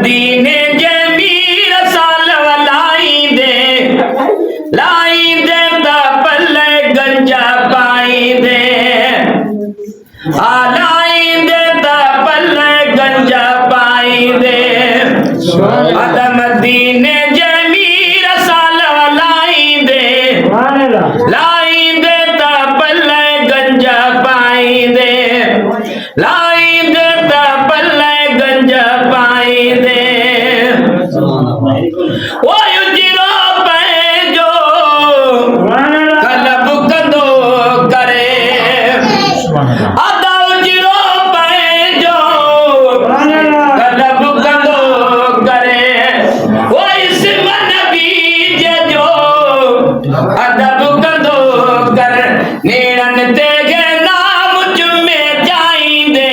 मदीने जमीर साल लाई दे ता पल्ले गंजा पाई दे लाई दे ता पल्ले गंजा पाई दे मदीने जमीर साल लाई दे ता पल्ले गंजा पाई दे लाई दे ता पल्ले गंजा पाई दे वो युजिरो पे जो कलब कंदो करे आदा उजिरो पे जो कलब कंदो करे वो इसम नबी जो अदब कंदो कर नेड़न ते गे नाम जुमे जाईंदे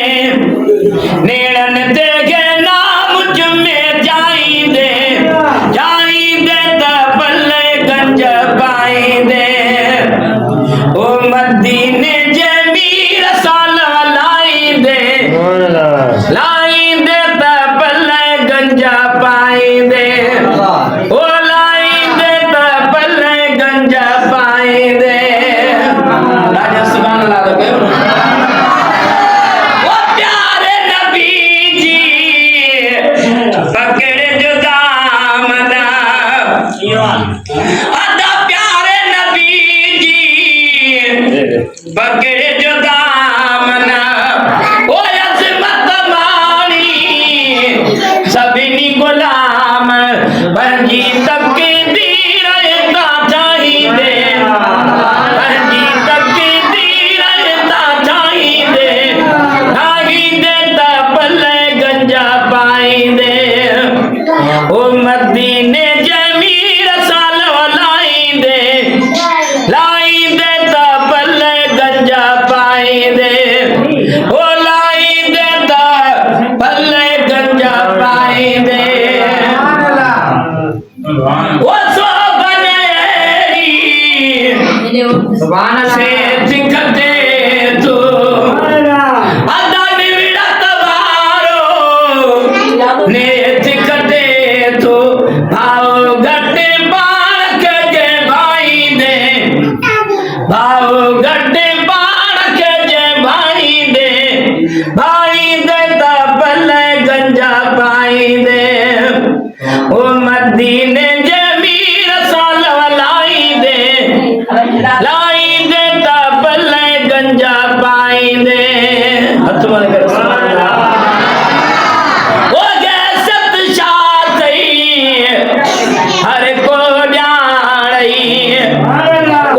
नेड़न ते गे नाम जुमे जाईंदे त पल्ले गंज पाईंदे ओ मदीने जमीर साल लाईंदे त पल्ले गंजा पाईंदे ओ लाईंदे त पल्ले गंजा पाईंदे राजा सुभान अल्लाह लगे ओ प्यारे नबी जी पकड़े जो दामना अदा प्यारे नबी जी पकड़े जो दामना ओ अज़मत मानी सभिनी गुलाम पंजी तकदीर ता चाहिए पंजी तकदीर ता चाहिए ता पल्ले गंजा पाईंदे ओ मदीने जमीर साल लाईंदे ता पल्ले गंजा पाईंदे ओ लाईंदे ता पल्ले गंजा पाईंदे ओ सोबनेरी से दिखते तू अदा निविड़त वारो ने दिखते तू भाव गटे बाण के भाई दे भाव गटे बाण के भाई दे ता पल्ले गंजा पाई दे ओ मदीने जमीर साल लाई दे ता पल्ले गंजा पाई दे हथ मार कर ओ गैसत शादी हर को जानी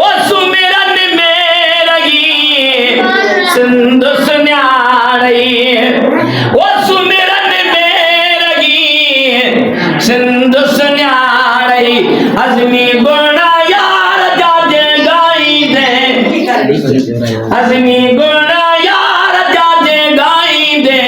ओ सुमिरन में रही सिंध सुन्यारी ओ सुमिरन में रही सिंध सुन्यारी अज़मी गुणा यार जाजे गाई दे अज़मी गुणा यार जाजे गाई दे